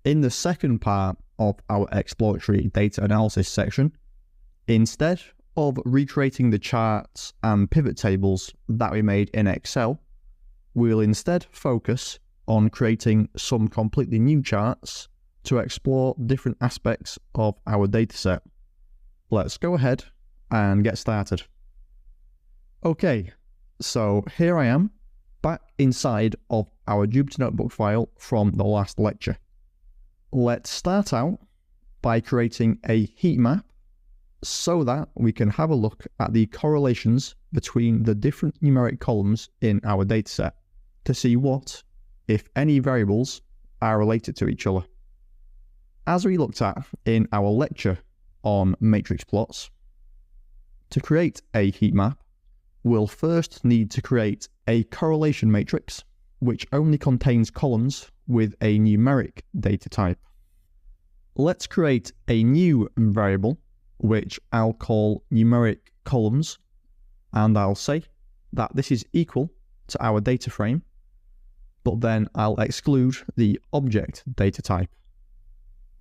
In the second part of our exploratory data analysis section, instead of recreating the charts and pivot tables that we made in Excel, we'll instead focus on creating some completely new charts to explore different aspects of our dataset. Let's go ahead and get started. Okay, so here I am back inside of our Jupyter Notebook file from the last lecture. Let's start out by creating a heat map so that we can have a look at the correlations between the different numeric columns in our dataset to see what, if any, variables are related to each other. As we looked at in our lecture on matrix plots, to create a heat map, we'll first need to create a correlation matrix which only contains columns with a numeric data type. Let's create a new variable which I'll call numeric columns, and I'll say that this is equal to our data frame, but then I'll exclude the object data type.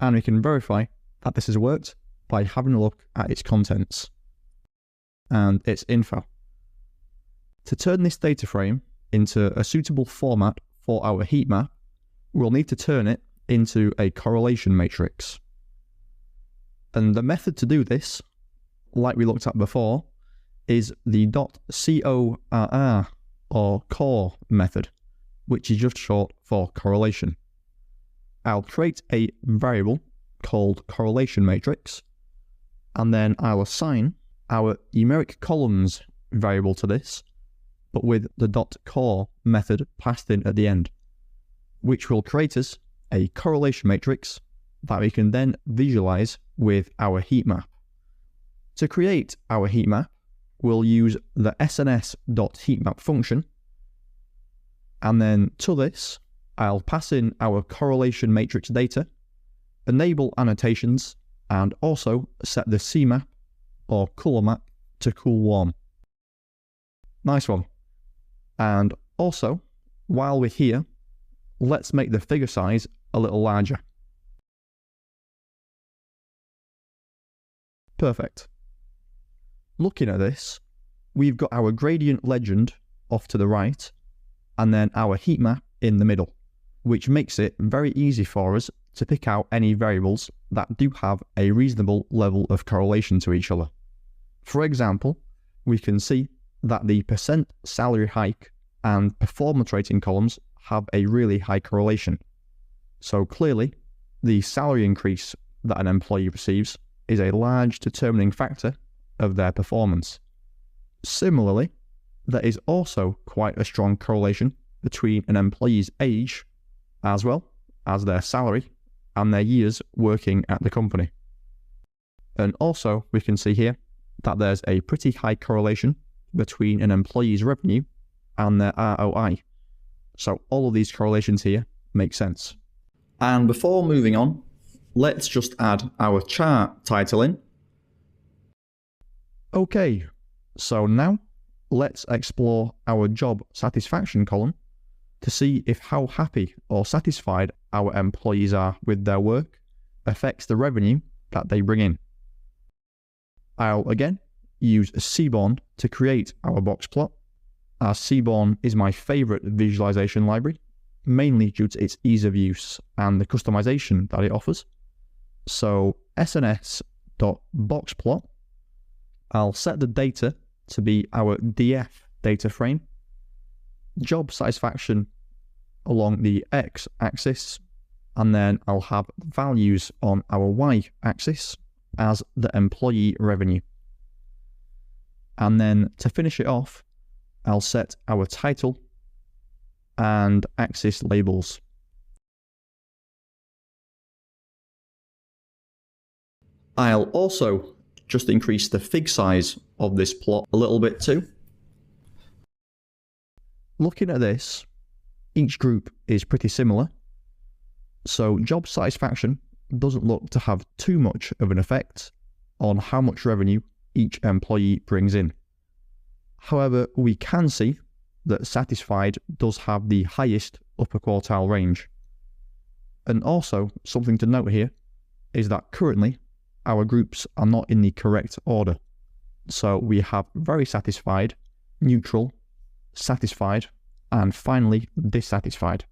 And we can verify that this has worked by having a look at its contents and its info. To turn this data frame into a suitable format for our heat map, we'll need to turn it into a correlation matrix. And the method to do this, like we looked at before, is the .corr or core method, which is just short for correlation. I'll create a variable called correlation matrix, and then I'll assign our numeric columns variable to this, but with the .core method passed in at the end, which will create us a correlation matrix that we can then visualize with our heat map. To create our heat map, we'll use the sns.heatmap function, and then to this, I'll pass in our correlation matrix data, enable annotations, and also set the CMap or color map to cool warm. Nice one. And also, while we're here, let's make the figure size a little larger. Perfect. Looking at this, we've got our gradient legend off to the right, and then our heat map in the middle, which makes it very easy for us to pick out any variables that do have a reasonable level of correlation to each other. For example, we can see that the % salary hike and performance rating columns have a really high correlation. So clearly, the salary increase that an employee receives is a large determining factor of their performance. Similarly, there is also quite a strong correlation between an employee's age as well as their salary and their years working at the company. And also, we can see here that there's a pretty high correlation between an employee's revenue and their ROI. So all of these correlations here make sense. And before moving on, let's just add our chart title in. Okay, so now let's explore our job satisfaction column to see if how happy or satisfied our employees are with their work affects the revenue that they bring in. I'll again use Seaborn to create our box plot, as Seaborn is my favorite visualization library, mainly due to its ease of use and the customization that it offers. So sns.boxplot, I'll set the data to be our DF data frame, job satisfaction along the x-axis, and then I'll have values on our y-axis as the employee revenue. And then to finish it off, I'll set our title and axis labels. I'll also just increase the fig size of this plot a little bit too. Looking at this, each group is pretty similar, so job satisfaction doesn't look to have too much of an effect on how much revenue each employee brings in. However, we can see that satisfied does have the highest upper quartile range. And also, something to note here is that currently our groups are not in the correct order. So we have very satisfied, neutral, satisfied, and finally dissatisfied.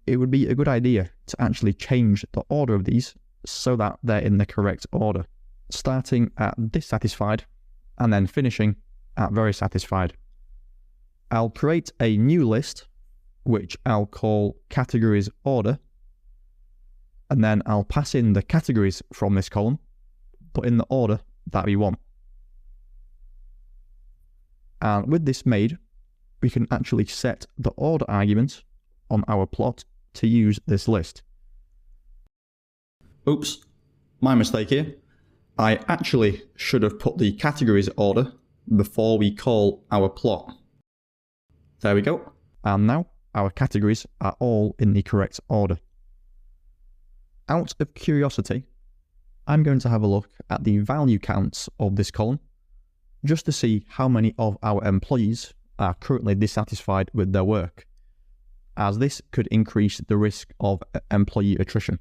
It would be a good idea to actually change the order of these so that they're in the correct order, starting at dissatisfied and then finishing at very satisfied. I'll create a new list, which I'll call categories order, and then I'll pass in the categories from this column, but in the order that we want. And with this made, we can actually set the order argument on our plot to use this list. Oops, my mistake here. I actually should have put the categories order before we call our plot. There we go. And now our categories are all in the correct order. Out of curiosity, I'm going to have a look at the value counts of this column, just to see how many of our employees are currently dissatisfied with their work, as this could increase the risk of employee attrition.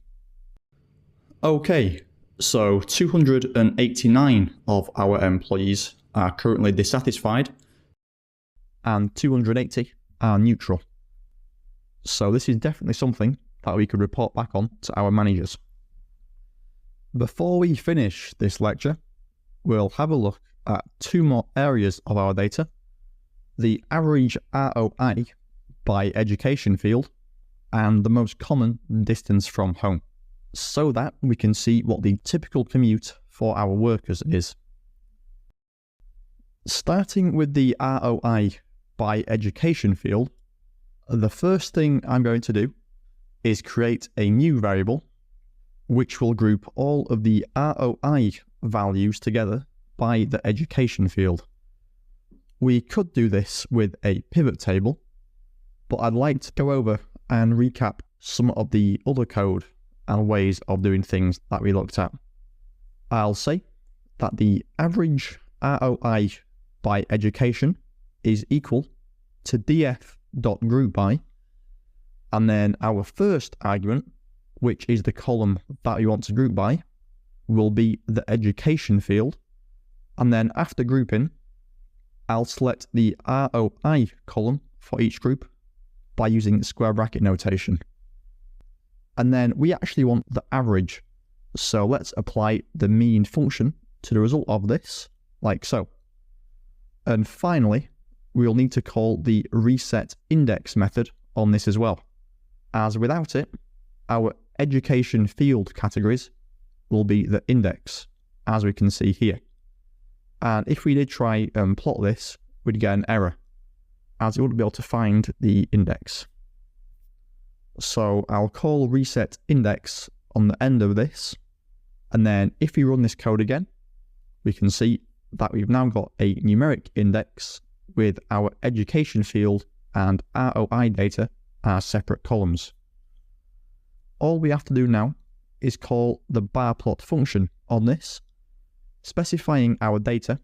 Okay, so 289 of our employees are currently dissatisfied, and 280 are neutral. So this is definitely something that we could report back on to our managers. Before we finish this lecture, we'll have a look at two more areas of our data: the average ROI by education field and the most common distance from home, so that we can see what the typical commute for our workers is. Starting with the ROI by education field, the first thing I'm going to do is create a new variable which will group all of the ROI values together by the education field. We could do this with a pivot table, but I'd like to go over and recap some of the other code and ways of doing things that we looked at. I'll say that the average ROI by education is equal to df.groupby, and then our first argument, which is the column that we want to group by, will be the education field, and then after grouping, I'll select the ROI column for each group by using square bracket notation. And then we actually want the average, so let's apply the mean function to the result of this, like so. And finally, we'll need to call the reset index method on this as well, as without it, our education field categories will be the index, as we can see here. And if we did try and plot this, we'd get an error, as it wouldn't be able to find the index. So I'll call reset index on the end of this, and then if we run this code again, we can see that we've now got a numeric index with our education field and ROI data as separate columns. All we have to do now is call the bar plot function on this, specifying our data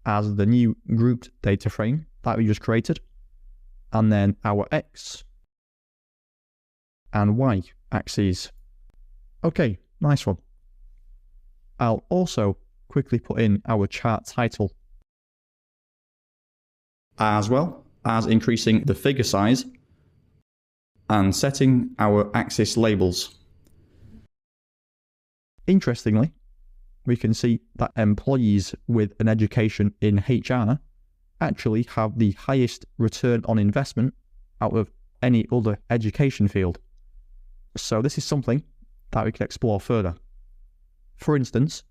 as the new grouped data frame that we just created, and then our X and Y axes. Okay, nice one. I'll also quickly put in our chart title, as well as increasing the figure size and setting our axis labels. Interestingly, we can see that employees with an education in HR actually have the highest return on investment out of any other education field. So this is something that we can explore further. For instance,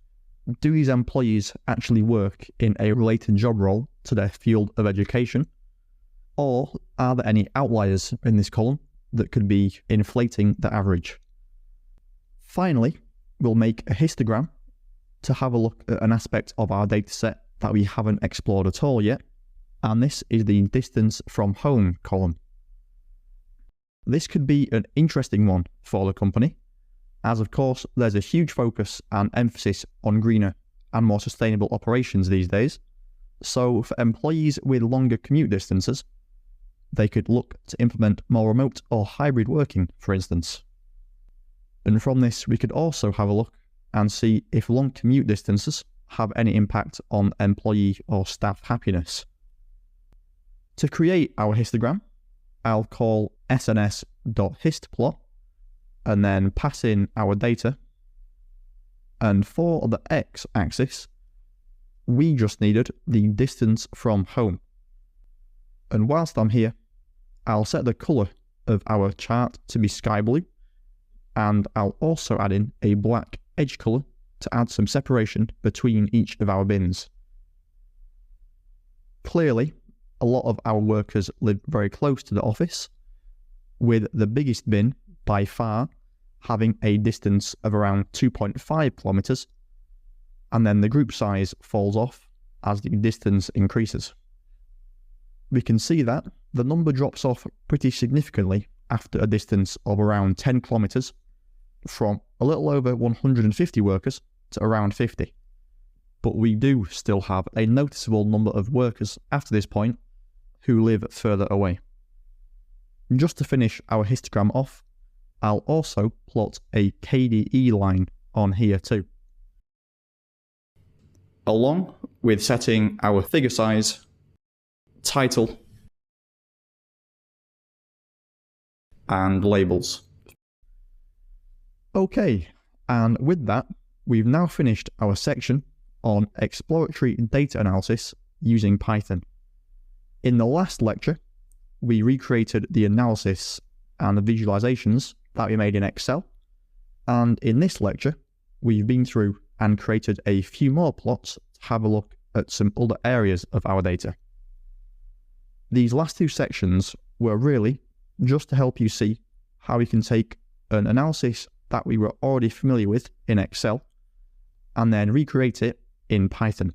do these employees actually work in a related job role to their field of education? Or are there any outliers in this column that could be inflating the average? Finally, we'll make a histogram to have a look at an aspect of our dataset that we haven't explored at all yet, and this is the distance from home column. This could be an interesting one for the company, as of course there's a huge focus and emphasis on greener and more sustainable operations these days. So for employees with longer commute distances, they could look to implement more remote or hybrid working, for instance. And from this, we could also have a look and see if long commute distances have any impact on employee or staff happiness. To create our histogram, I'll call sns.histplot and then pass in our data. And for the x-axis, we just needed the distance from home. And whilst I'm here, I'll set the colour of our chart to be sky blue, and I'll also add in a black edge colour to add some separation between each of our bins. Clearly, a lot of our workers live very close to the office, with the biggest bin by far having a distance of around 2.5 kilometres, and then the group size falls off as the distance increases. We can see that the number drops off pretty significantly after a distance of around 10 kilometres, from a little over 150 workers to around 50. But we do still have a noticeable number of workers after this point who live further away. Just to finish our histogram off, I'll also plot a KDE line on here too, along with setting our figure size, title, and labels. Okay, and with that, we've now finished our section on exploratory data analysis using Python. In the last lecture, we recreated the analysis and the visualizations that we made in Excel, and in this lecture, we've been through and created a few more plots to have a look at some other areas of our data. These last two sections were really just to help you see how we can take an analysis that we were already familiar with in Excel and then recreate it in Python,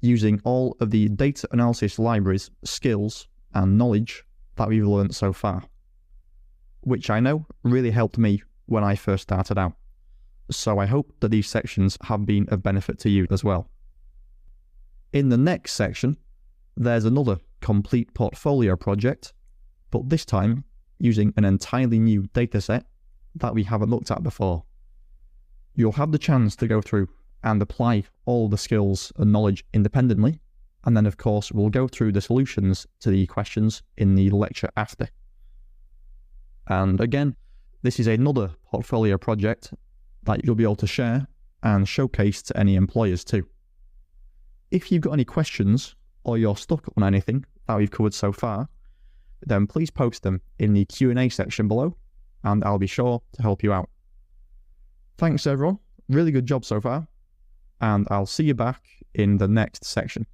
using all of the data analysis libraries, skills, and knowledge that we've learned so far, which I know really helped me when I first started out. So I hope that these sections have been of benefit to you as well. In the next section, there's another complete portfolio project, but this time using an entirely new dataset that we haven't looked at before. You'll have the chance to go through and apply all the skills and knowledge independently, and then of course we'll go through the solutions to the questions in the lecture after. And again, this is another portfolio project that you'll be able to share and showcase to any employers too. If you've got any questions or you're stuck on anything that we've covered so far, then please post them in the Q&A section below and I'll be sure to help you out. Thanks everyone, really good job so far, and I'll see you back in the next section.